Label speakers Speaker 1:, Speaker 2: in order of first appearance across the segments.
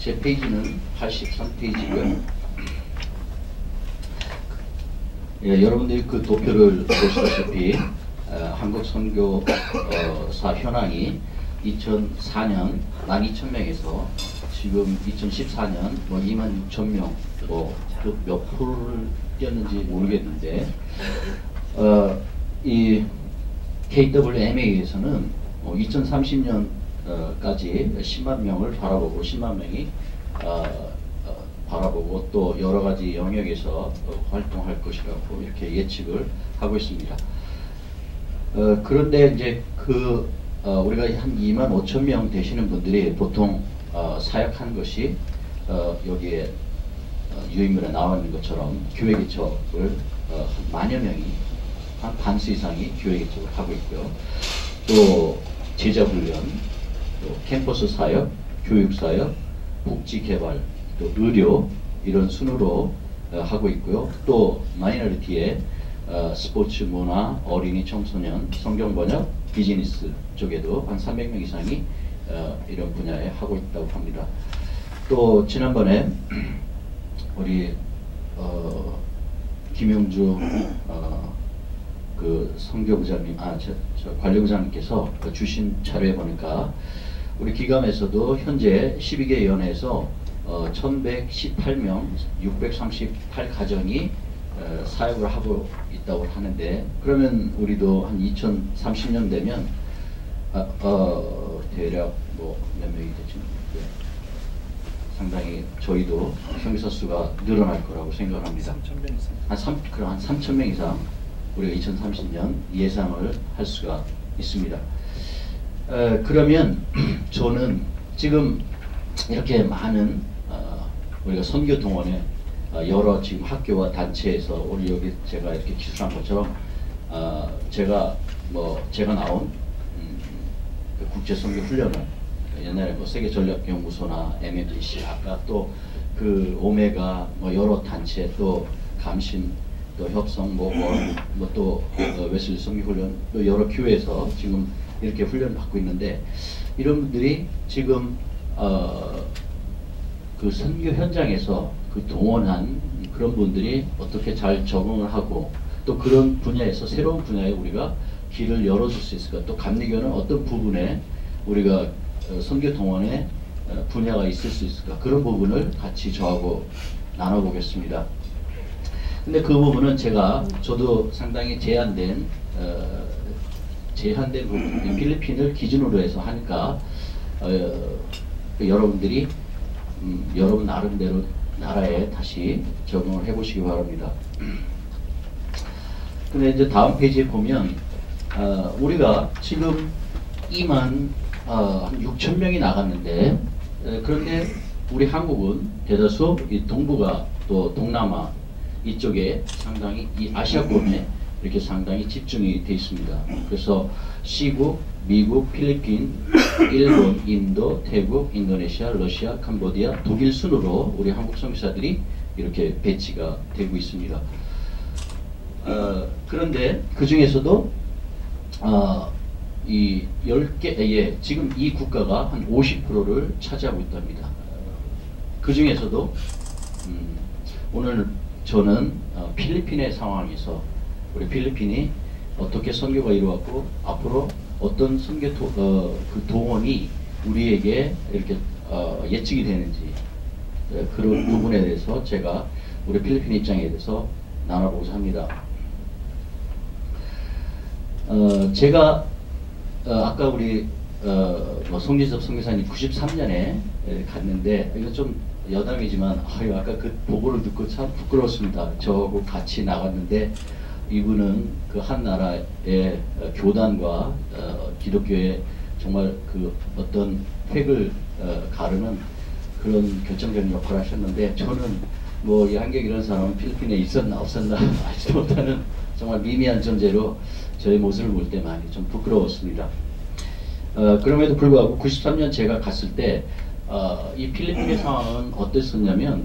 Speaker 1: 제 페이지는 83페이지고요. 예, 여러분들이 그 도표를 보시다시피 한국선교사 현황이 2004년 12,000명에서 지금 2014년 뭐 26,000명 몇 프로를 뛰었는지 모르겠는데 이 KWMA에서는 2030년까지 10만 명을 바라보고 10만 명이 바라보고 또 여러 가지 영역에서 활동할 것이라고 이렇게 예측을 하고 있습니다. 그런데 이제 우리가 한 2만 5천 명 되시는 분들이 보통 사역한 것이 여기에 유인물에 나와 있는 것처럼 교회 개척을 한 만여 명이 한 반수 이상이 교회 개척을 하고 있고요. 또 제자훈련, 또 캠퍼스 사역, 교육 사역, 복지 개발, 또 의료 이런 순으로 하고 있고요. 또 마이너리티의 스포츠, 문화, 어린이, 청소년, 성경 번역, 비즈니스 쪽에도 한 300명 이상이 이런 분야에 하고 있다고 합니다. 또 지난번에 우리 김용주 그 선교부장님, 저 관료부장님께서 주신 자료에 보니까 우리 기감에서도 현재 12개 연회에서 1118명 638가정이 사역을 하고 있다고 하는데, 그러면 우리도 한 2030년 되면 대략 뭐 몇 명이 되죠? 네. 상당히 저희도 선교사 수가 늘어날 거라고 생각합니다. 그럼 한 3,000명 이상 우리가 2030년 예상을 할 수가 있습니다. 그러면 저는 지금 이렇게 많은 우리가 선교 동원에 여러 지금 학교와 단체에서 우리 여기 제가 이렇게 기술한 것처럼 제가 나온 그 국제 선교 훈련을 옛날에 뭐 세계 전략 연구소나 MMDC 아까 또 그 오메가 뭐 여러 단체 또 감신 또 협성 또 웨슬리 선교 훈련 또 여러 교회에서 지금 이렇게 훈련을 받고 있는데, 이런 분들이 지금 그 선교 현장에서 그 동원한 그런 분들이 어떻게 잘 적응을 하고 또 그런 분야에서 새로운 분야에 우리가 길을 열어줄 수 있을까, 또 감리교는 어떤 부분에 우리가 선교 동원에 분야가 있을 수 있을까, 그런 부분을 같이 저하고 나눠보겠습니다. 근데 그 부분은 저도 상당히 제한된 부분, 필리핀을 기준으로 해서 하니까 여러분들이 여러분 나름대로 나라에 다시 적응을 해보시기 바랍니다. 근데 이제 다음 페이지에 보면 우리가 지금 2만 한 6천 명이 나갔는데, 그런데 우리 한국은 대다수 이 동북아 또 동남아 이쪽에 상당히 이 아시아권에 이렇게 상당히 집중이 되어 있습니다. 그래서 C국, 미국, 필리핀, 일본, 인도, 태국, 인도네시아, 러시아, 캄보디아, 독일 순으로 우리 한국 선교사들이 이렇게 배치가 되고 있습니다. 그런데 그 중에서도 이 10개, 지금 이 국가가 한 50%를 차지하고 있답니다. 그 중에서도 오늘 저는 필리핀의 상황에서 우리 필리핀이 어떻게 선교가 이루어졌고 앞으로 어떤 선교 그 동원이 우리에게 이렇게 예측이 되는지 그런 부분에 대해서 제가 우리 필리핀 입장에 대해서 나눠보고자 합니다. 제가 아까 우리 송진섭 선교사님 93년에 갔는데, 이거 좀 여담이지만 아까 그 보고를 듣고 참 부끄러웠습니다. 저하고 같이 나갔는데 이분은 그 한 나라의 교단과 기독교의 정말 그 어떤 획을 가르는 그런 결정적인 역할을 하셨는데, 저는 뭐 이 한경 이런 사람은 필리핀에 있었나 없었나 알지도 못하는 정말 미미한 존재로 저의 모습을 볼 때 많이 좀 부끄러웠습니다. 그럼에도 불구하고 93년 제가 갔을 때 이 필리핀의 상황은 어땠었냐면,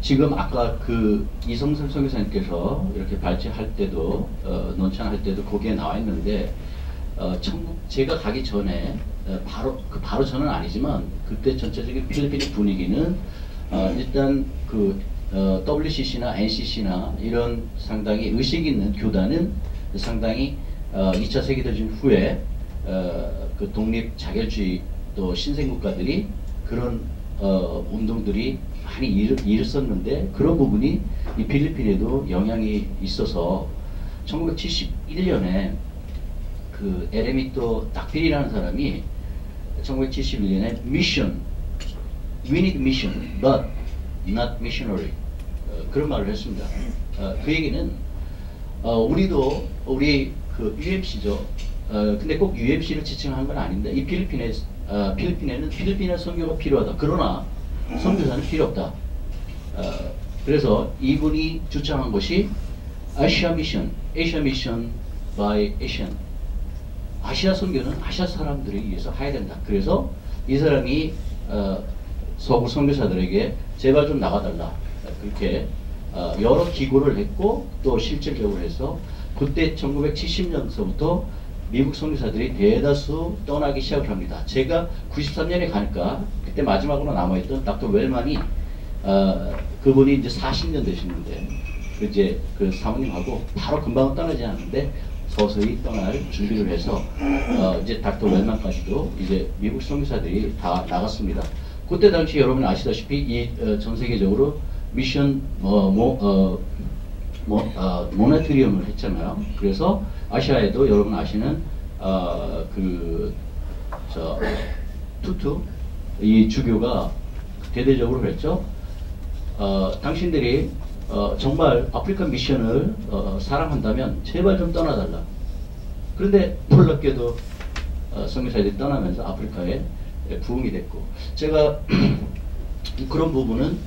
Speaker 1: 지금 아까 그 이성선 선교사님께서 이렇게 발제할 때도 논창할 때도 거기에 나와 있는데, 제가 가기 전에 바로 저는 아니지만 그때 전체적인 필리핀의 분위기는 일단 그 WCC나 NCC나 이런 상당히 의식 있는 교단은 상당히 2차 세계대전 후에 그 독립 자결주의 또 신생국가들이 그런 운동들이 많이 일었었는데 그런 부분이 이 필리핀에도 영향이 있어서 1971년에 그 에레미토 닥필이라는 사람이 1971년에 미션, we need mission, but not missionary 그런 말을 했습니다. 그 얘기는 우리 그 UMC죠. 근데 꼭 UMC를 지칭한 건 아닌데 이 필리핀에는 필리핀의 선교가 필요하다. 그러나 선교사는 필요 없다. 그래서 이분이 주장한 것이 아시아 미션 by Asian. 아시아 선교는 아시아 사람들에 의해서 해야 된다. 그래서 이 사람이 서구 선교사들에게 제발 좀 나가달라. 그렇게 여러 기고를 했고 또 실질적으로 해서 그때 1970년서부터 미국 선교사들이 대다수 떠나기 시작을 합니다. 제가 93년에 가니까 그때 마지막으로 남아있던 닥터 웰만이 그분이 이제 40년 되시는데 이제 그 사모님하고 바로 금방은 떠나지 않는데 서서히 떠날 준비를 해서 이제 닥터 웰만까지도 이제 미국 선교사들이 다 나갔습니다. 그때 당시 여러분 아시다시피 이 전 세계적으로 미션 모네트리움을 했잖아요. 그래서 아시아에도 여러분 아시는 투투 이 주교가 대대적으로 했죠. 당신들이 정말 아프리카 미션을 사랑한다면 제발 좀 떠나달라. 그런데 놀랍게도 선교사들이 떠나면서 아프리카에 부흥이 됐고 제가 그런 부분은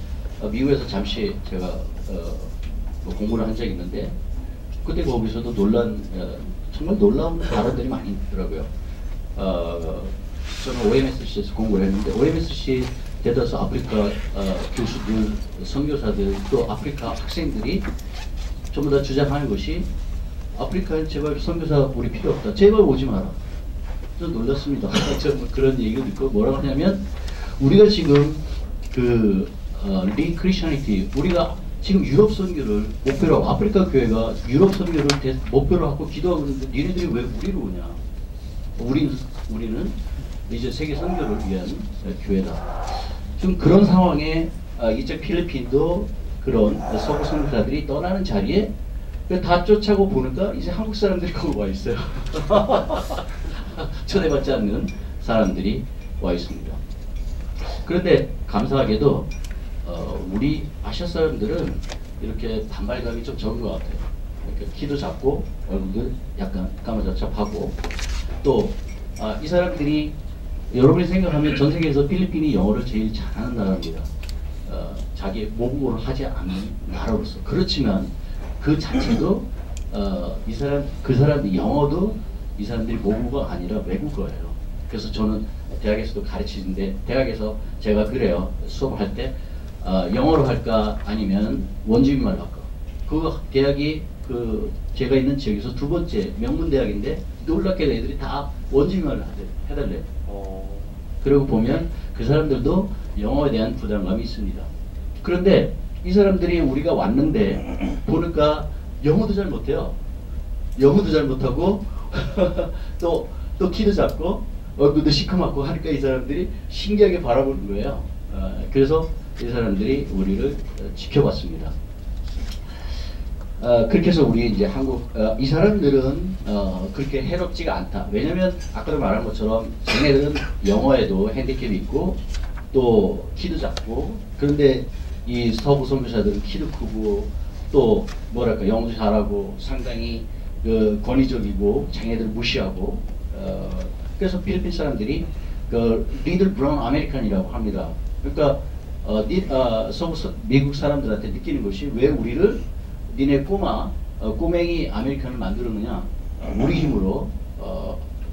Speaker 1: 미국에서 잠시 제가 공부를 한 적이 있는데 그때 거기서도 정말 놀라운 발언들이 많이 있더라고요. 저는 OMSC에서 공부를 했는데 OMSC 대다수 아프리카 교수들, 선교사들 또 아프리카 학생들이 전부 다 주장하는 것이 아프리카에 제발 선교사 우리 필요 없다. 제발 오지 마라. 좀 놀랐습니다. 저 그런 얘기를 듣고 뭐라고 하냐면 우리가 지금 리크리스천리티 우리가 지금 유럽 선교를 목표로 하고 아프리카 교회가 유럽 선교를 목표로 하고 기도하고 있는데 니네들이 왜 우리로 오냐. 우리는 이제 세계 선교를 위한 교회다. 지금 그런 상황에 이제 필리핀도 그런 서구 선교사들이 떠나는 자리에 다 쫓아고 보니까 이제 한국 사람들이 거기 와 있어요. 초대받지 않는 사람들이 와 있습니다. 그런데 감사하게도 우리 아시아 사람들은 이렇게 반발감이 좀 적은 것 같아요. 이렇게 키도 작고 얼굴도 약간 까무잡잡하고 또 이 사람들이 여러분이 생각하면 전 세계에서 필리핀이 영어를 제일 잘하는 나라입니다. 자기 모국어를 하지 않는 나라로서. 그렇지만 그 자체도 그 사람들 영어도 이 사람들이 모국어가 아니라 외국어예요. 그래서 저는 대학에서도 가르치는데 대학에서 제가 그래요. 수업할 때 영어로 할까 아니면 원주민말로 할까. 그 대학이 제가 있는 지역에서 두 번째 명문대학인데 놀랍게도 애들이 다 원주민말로 해달래요. 그리고 보면 그 사람들도 영어에 대한 부담감이 있습니다. 그런데 이 사람들이 우리가 왔는데 보니까 영어도 잘 못해요. 영어도 잘 못하고 또 키도 작고 얼굴도 시커멓고 하니까 이 사람들이 신기하게 바라보는 거예요. 그래서 이 사람들이 우리를 지켜봤습니다. 그렇게 해서 우리 이제 이 사람들은 그렇게 해롭지가 않다. 왜냐면 아까도 말한 것처럼 쟤네들은 영어에도 핸디캡이 있고 또 키도 작고 그런데 이 서구 선교사들은 키도 크고 또 뭐랄까 영어도 잘하고 상당히 권위적이고 장애들 무시하고 그래서 필리핀 사람들이 리들 브라운 아메리칸이라고 합니다. 그러니까 미국 사람들한테 느끼는 것이 왜 우리를 니네 꼬맹이 아메리칸을 만들었느냐. 우리 힘으로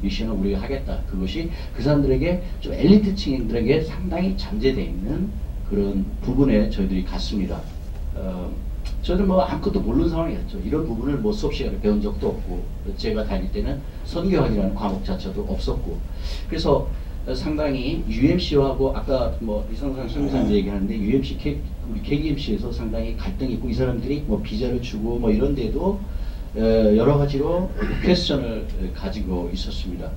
Speaker 1: 미션을 우리가 하겠다. 그것이 그 사람들에게 좀 엘리트층들에게 상당히 잠재되어 있는 그런 부분에 저희들이 갔습니다. 저는 뭐 아무것도 모르는 상황이었죠. 이런 부분을 뭐 수업 시간에 배운 적도 없고, 제가 다닐 때는 선교학이라는 과목 자체도 없었고, 그래서 상당히 UMC하고 아까 뭐 이성상 선교사님 얘기하는데 UMC 우리 KMC에서 상당히 갈등이 있고, 이 사람들이 뭐 비자를 주고 뭐 이런 데도 여러 가지로 퀘스천을 가지고 있었습니다.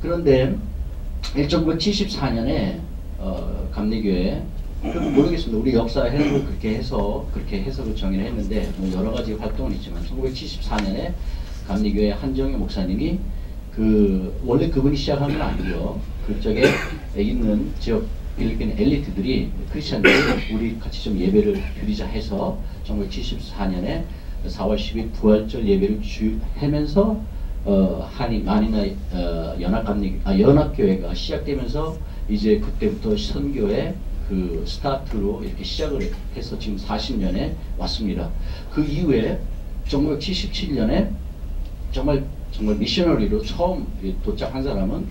Speaker 1: 그런데 1974년에 감리교회, 모르겠습니다. 우리 역사 해석을 그렇게 해석을 정의를 했는데 뭐 여러 가지 활동은 있지만 1974년에 감리교회 한정희 목사님이 원래 그분이 시작한 건 아니고요. 그쪽에 있는 지역 필리핀 엘리트들이 크리스천들이 우리 같이 좀 예배를 드리자 해서 1974년에 4월 10일 부활절 예배를 하면서 한인마니나 연합교회가 시작되면서 이제 그때부터 선교의 그 스타트로 이렇게 시작을 해서 지금 40년에 왔습니다. 그 이후에 1977년에 정말 미셔너리로 처음 도착한 사람은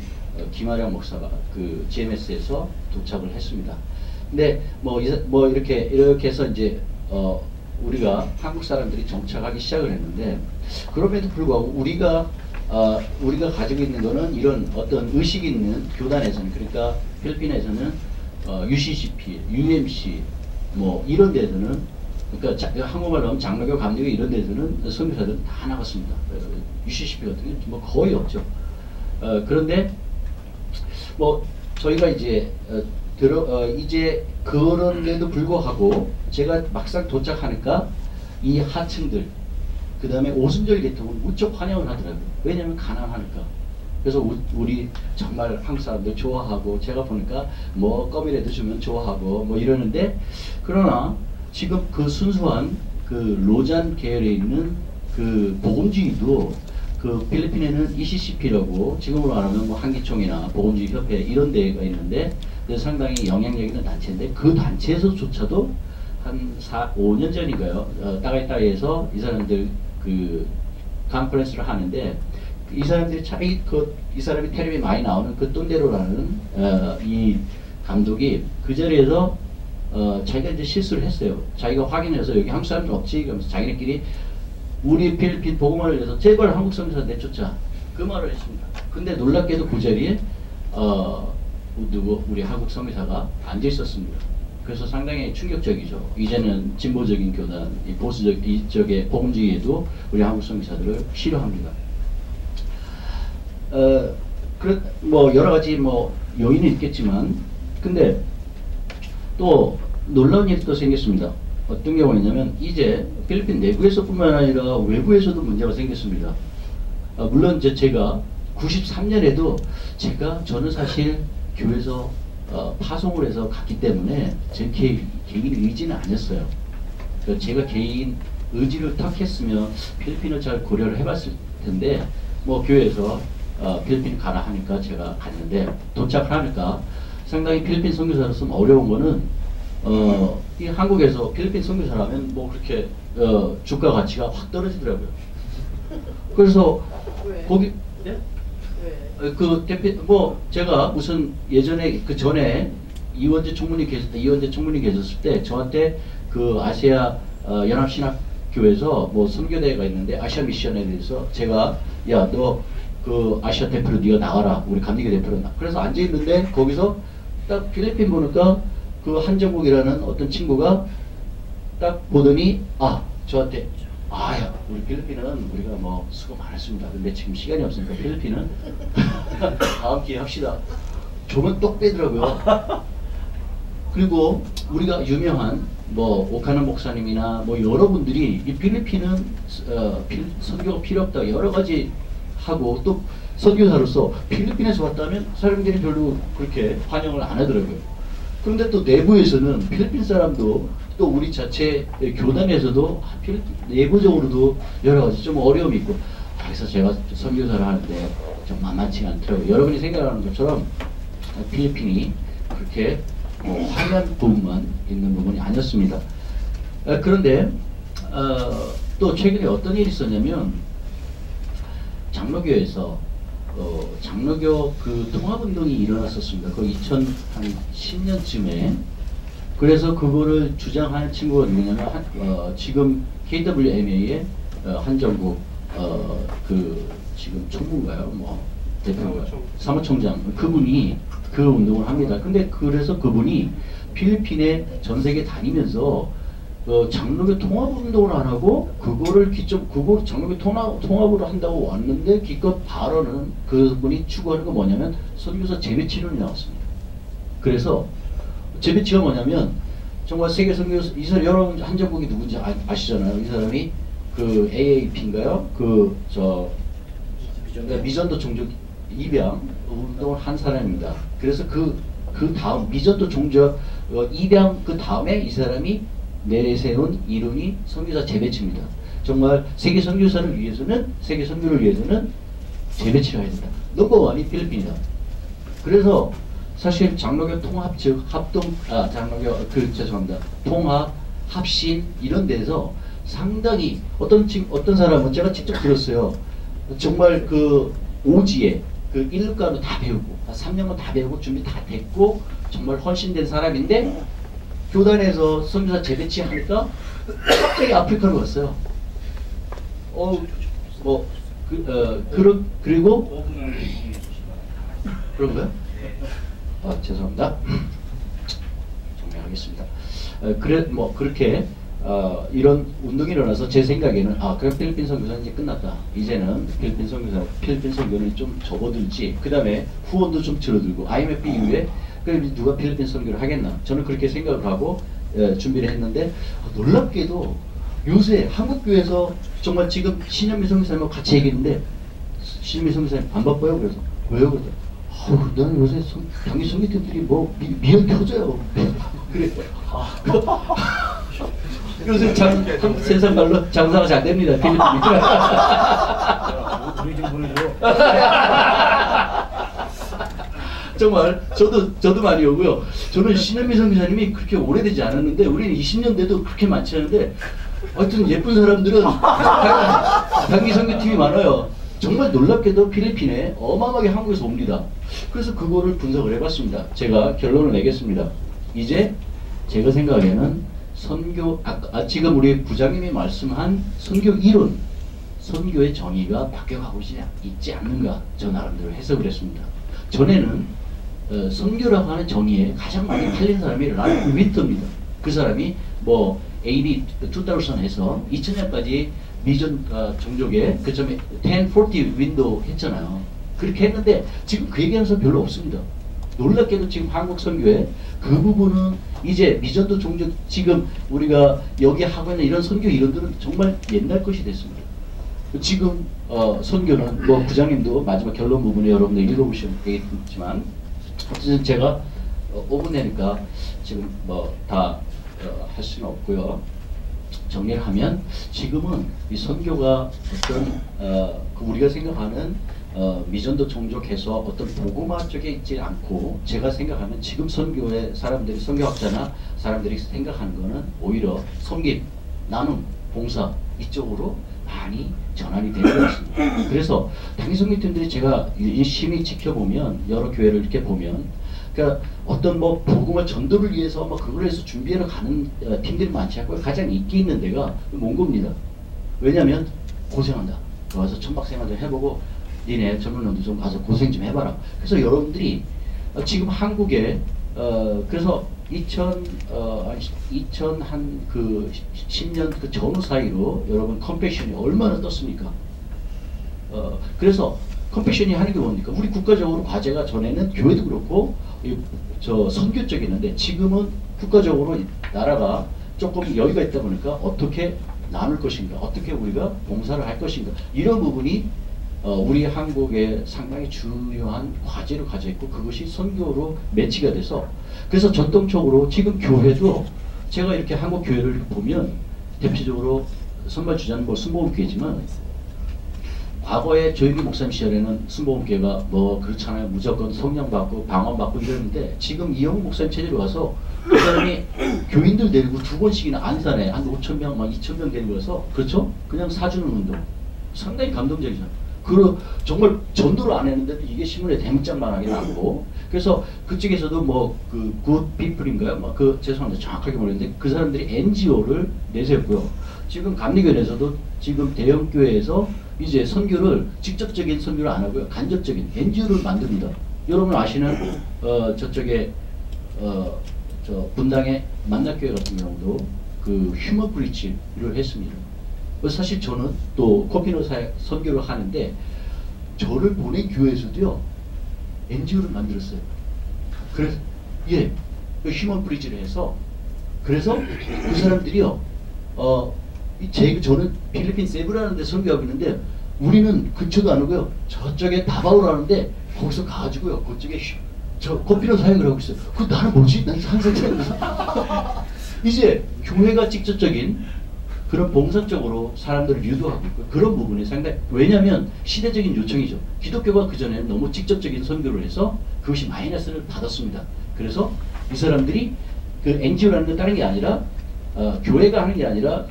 Speaker 1: 김아량 목사가 그 GMS에서 도착을 했습니다. 근데 뭐 이렇게 해서 이제 우리가 한국 사람들이 정착하기 시작을 했는데, 그럼에도 불구하고 우리가 가지고 있는 거는 이런 어떤 의식 있는 교단에서는, 그러니까 필리핀에서는 UCCP, UMC 뭐 이런 데서는, 그러니까 한국말로 하면 장로교, 감리교 이런 데서는 선교사들은 다 나갔습니다. UCCP 같은 경우는 뭐 거의 없죠. 그런데 뭐 저희가 이제 이제 그런데도 불구하고 제가 막상 도착하니까 이 하층들, 그 다음에 오순절 계통은 무척 환영을 하더라고요. 왜냐하면 가난하니까. 그래서 우리 정말 한국 사람들 좋아하고, 제가 보니까 뭐 껌이라도 주면 좋아하고 뭐 이러는데, 그러나 지금 그 순수한 그 로잔 계열에 있는 그 복음주의도 그 필리핀에는 ECCP라고 지금으로 말하면 뭐 한기총이나 복음주의 협회 이런 데가 있는데, 상당히 영향력 있는 단체인데, 그 단체에서조차도 한 5년 전인가요? 따가이따이에서 이 사람들 그 컨퍼런스를 하는데, 이 사람들이 이 사람이 텔레비에 많이 나오는 그 똠데로라는 이 감독이 그 자리에서 자기가 이제 실수를 했어요. 자기가 확인해서 여기 한국 사람들 없지? 그러면서 자기네끼리 우리 필리핀 복음화를 위해서 제발 한국 선교사 내쫓자, 그 말을 했습니다. 근데 놀랍게도 그 자리에 우리 한국 선교사가 앉아 있었습니다. 그래서 상당히 충격적이죠. 이제는 진보적인 교단, 보수적 이쪽의 복음주의에도 우리 한국 선교사들을 싫어합니다. 뭐 여러 가지 뭐 요인이 있겠지만, 근데 또 놀라운 일이 또 생겼습니다. 어떤 경우가 있냐면, 이제 필리핀 내부에서뿐만 아니라 외부에서도 문제가 생겼습니다. 물론 제가 93년에도 저는 사실 교회에서 파송을 해서 갔기 때문에 제 개인 의지는 아니었어요. 제가 개인 의지를 딱 했으면 필리핀을 잘 고려를 해봤을 텐데, 뭐 교회에서 필리핀 가라 하니까 제가 갔는데, 도착을 하니까 상당히 필리핀 선교사로서 어려운 거는 이 한국에서 필리핀 선교사라면 뭐 그렇게 주가 가치가 확 떨어지더라고요. 그래서 거기 그 대표 뭐 제가 무슨 예전에 그 전에 이원재 총무님 계셨을 때 저한테 그 아시아 연합신학교에서 뭐 선교대회가 있는데, 아시아 미션에 대해서 제가 야 너 그 아시아 대표로 네가 나와라, 우리 감리교 대표로 나. 그래서 앉아 있는데 거기서 딱 필리핀 보니까 그 한정국이라는 어떤 친구가 딱 보더니 저한테 야 우리 필리핀은 우리가 뭐 수고 많았습니다. 근데 지금 시간이 없으니까 필리핀은 다음 기회에 합시다. 조금 똑 빼더라고요. 그리고 우리가 유명한 뭐 오카나 목사님이나 뭐 여러분들이 이 필리핀은 선교가 필요 없다 여러 가지 하고, 또 선교사로서 필리핀에서 왔다면 사람들이 별로 그렇게 환영을 안 하더라고요. 그런데 또 내부에서는 필리핀 사람도 또 우리 자체 교단에서도 내부적으로도 여러 가지 좀 어려움이 있고, 그래서 제가 선교사를 하는데 좀 만만치 않더라고요. 여러분이 생각하는 것처럼 필리핀이 그렇게 화려한 부분만 있는 부분이 아니었습니다. 그런데 또 최근에 어떤 일이 있었냐면, 장로교에서 장로교 그 통합운동이 일어났었습니다. 그 2010년쯤에 그래서 그거를 주장하는 친구가 누구냐면 지금 KWMA의 한정국 그 지금 총무인가요? 뭐 대표 사무총장 그분이 그 운동을 합니다. 근데 그래서 그분이 필리핀에 전 세계 다니면서 장로교 통합 운동을 안 하고 그거를 그거 장로교 통합으로 한다고 왔는데 기껏 발언은 그분이 추구하는 건 뭐냐면 선교사 재배치론이 나왔습니다. 그래서 재배치가 뭐냐면 정말 세계 선교사 이 사람 여러분 한정국이 누군지 아시잖아요. 이 사람이 그 AAP인가요? 미전도 종족 입양 운동을 한 사람입니다. 그래서 그 다음 미전도 종족 입양 그 다음에 이 사람이 내세운 이론이 선교사 재배치입니다. 정말 세계 선교사를 위해서는 세계 선교를 위해서는 재배치를 해야 된다. 넘버원이 필리핀이다. 그래서 사실 장로교 통합 즉 장로교 죄송합니다. 통합 합신 이런 데서 상당히 어떤 사람은 제가 직접 들었어요. 정말 그 오지에 그 1급과도 다 배우고 3년간 다 배우고 준비 다 됐고 정말 헌신된 사람인데 교단에서 선교사 재배치 하니까 갑자기 아프리카로 갔어요. 그리고 그런가요? 죄송합니다. 정리하겠습니다. 그렇게 이런 운동이 일어나서 제 생각에는 그럼 필리핀 선교사는 이제 끝났다. 이제는 필리핀 선교는 좀 접어들지. 그 다음에 후원도 좀 줄어들고 IMF 이후에 그럼 누가 필리핀 선교를 하겠나? 저는 그렇게 생각을 하고 준비를 했는데 놀랍게도 요새 한국교회에서 정말 지금 신현미 선교사님하고 같이 얘기했는데 신현미 선교사님 안 바빠요? 그래서 왜요? 그래서 나는 요새 당기 선교팀들이 뭐 미연 켜져요. 그래. 요새 세상 말로 장사가 잘 됩니다. 필리핀이. 우리 좀 보내줘. 정말 저도 많이 오고요. 저는 신현미 선교사님이 그렇게 오래되지 않았는데 우리는 20년 돼도 그렇게 많지 않은데 하여튼 예쁜 사람들은 단기 선교팀이 많아요. 정말 놀랍게도 필리핀에 어마어마하게 한국에서 옵니다. 그래서 그거를 분석을 해봤습니다. 제가 결론을 내겠습니다. 이제 제가 생각에는 선교 지금 우리 부장님이 말씀한 선교 이론, 선교의 정의가 바뀌어가고 있지 않는가 저 나름대로 해석을 했습니다. 전에는 선교라고 하는 정의에 가장 많이 팔린 사람이 랄프 위터입니다. 그 사람이 뭐 AD 2000에서 2000년까지 미전 종족의 그점에 1040 윈도우 했잖아요. 그렇게 했는데 지금 그 얘기하는 사람 별로 없습니다. 놀랍게도 지금 한국 선교에 그 부분은 이제 미전도 종족 지금 우리가 여기 하고 있는 이런 선교 이론들은 정말 옛날 것이 됐습니다. 지금 선교는 뭐 부장님도 마지막 결론 부분에 여러분들 읽어보시면 되겠지만 어쨌든 제가 5분 내니까 지금 뭐 다 할 수는 없고요. 정리를 하면 지금은 이 선교가 어떤 우리가 생각하는 미전도 종족해서 어떤 복음화 쪽에 있지 않고 제가 생각하면 지금 선교의 사람들이 선교학자나 사람들이 생각하는 거는 오히려 섬김, 나눔, 봉사 이쪽으로 많이 전환이 되는 것 같습니다. 그래서 당기선교팀들이 제가 열심히 지켜보면 여러 교회를 이렇게 보면 그러니까 어떤 뭐 복음화 전도를 위해서 뭐 그걸 해서 준비하러 가는 팀들이 많지 않고 가장 인기 있는 데가 몽고입니다. 왜냐하면 고생한다. 와서 천박생활 좀 해보고 니네 젊은 놈들 좀 가서 고생 좀 해봐라. 그래서 여러분들이 지금 한국에 그래서 2000 한 그 10년 그 전후 사이로 여러분 컴패션이 얼마나 떴습니까? 그래서 컴패션이 하는 게 뭡니까? 우리 국가적으로 과제가 전에는 교회도 그렇고 저 선교 쪽에 있는데 지금은 국가적으로 나라가 조금 여유가 있다 보니까 어떻게 나눌 것인가, 어떻게 우리가 봉사를 할 것인가 이런 부분이 우리 한국의 상당히 중요한 과제로 가져 있고 그것이 선교로 매치가 돼서 그래서 전통적으로 지금 교회도 제가 이렇게 한국 교회를 보면 대표적으로 선발 주자는 뭐 순복음교회지만 과거에 조영기 목사님 시절에는 순복음교회가 뭐 그렇잖아요. 무조건 성령 받고 방언 받고 이러는데 지금 이영훈 목사님 체제로 와서 그 사람이 교인들 데리고 2번씩이나 안산에 한 5,000명, 막 2,000명 데리고 와서 그렇죠? 그냥 사주는 운동. 상당히 감동적이잖아요. 정말 전도를 안 했는데도 이게 신문에 대문짝만하게 나오고 그래서 그쪽에서도 굿 피플인가요? 죄송합니다. 정확하게 모르겠는데 그 사람들이 NGO를 내세웠고요. 지금 감리교회에서도 지금 대형 교회에서 이제 선교를 직접적인 선교를 안 하고요. 간접적인 NGO를 만듭니다. 여러분 아시는 저쪽에 저 분당의 만납교회 같은 경우도 그 휴먼 브리치를 했습니다. 사실 저는 또 코피노 선교를 하는데 저를 보낸 교회에서도요 NGO를 만들었어요. 그래서 그 휴먼 브리지를 해서 그래서 그 사람들이요 저는 필리핀 세부라는 데 선교하고 있는데 우리는 근처도 안 오고요 저쪽에 다바오를 하는데 거기서 가가지고요 그쪽에 저 코피노 사역을 하고 있어요. 나는 뭐지? 난 항상 이제 교회가 직접적인 그런 봉사적으로 사람들을 유도하고 있고 그런 부분이 상당히 왜냐하면 시대적인 요청이죠. 기독교가 그전에는 너무 직접적인 선교를 해서 그것이 마이너스를 받았습니다. 그래서 이 사람들이 그 NGO라는 건 다른 게 아니라 교회가 하는 게 아니라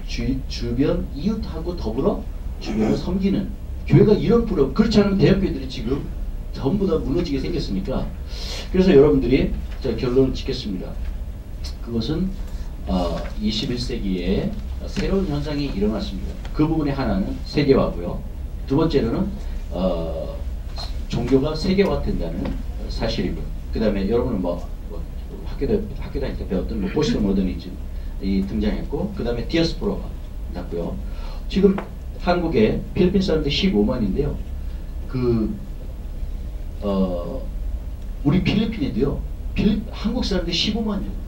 Speaker 1: 주변 이웃하고 더불어 주변을 섬기는 교회가 이런 프로그램 그렇지 않으면 대학교들이 지금 전부 다 무너지게 생겼으니까 그래서 여러분들이 결론을 짓겠습니다. 그것은 21세기에 새로운 현상이 일어났습니다. 그 부분의 하나는 세계화고요. 두 번째로는 종교가 세계화된다는 사실이고요. 그 다음에 여러분은 학교 다닐 때 배웠던 포스트 모더니즘이 등장했고 그 다음에 디아스포라가 났고요. 지금 한국에 필리핀 사람들 15만인데요. 우리 필리핀에도요. 한국 사람들 15만이에요.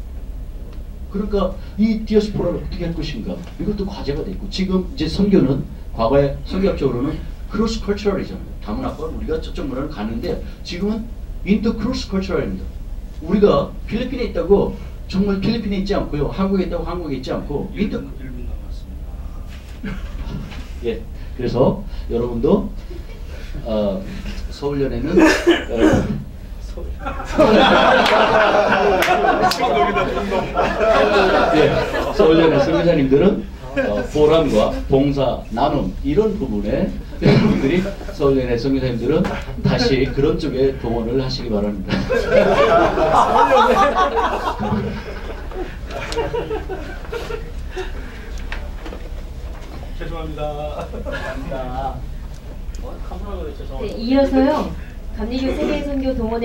Speaker 1: 그러니까 이 디아스포라를 어떻게 할 것인가 이것도 과제가 됐고 지금 이제 선교는 과거에 선교학적으로는 크로스 컬처럴이잖아요. 다문화과 우리가 저쪽 문화를 가는데 지금은 인터 크로스 컬처럴입니다. 우리가 필리핀에 있다고 정말 필리핀에 있지 않고요. 한국에 있다고 한국에 있지 않고 인터
Speaker 2: 1분 남았습니다.
Speaker 1: 예, 그래서 여러분도 서울연에는 서울연의 선교사님들은 보람과 봉사, 나눔 이런 부분에 여러분들이 서울연의 선교사님들은 다시 그런 쪽에 동원을 하시기 바랍니다.
Speaker 2: 죄송합니다.
Speaker 1: 감사합니다.
Speaker 3: 네, 이어서요 감리교 세계선교 동원회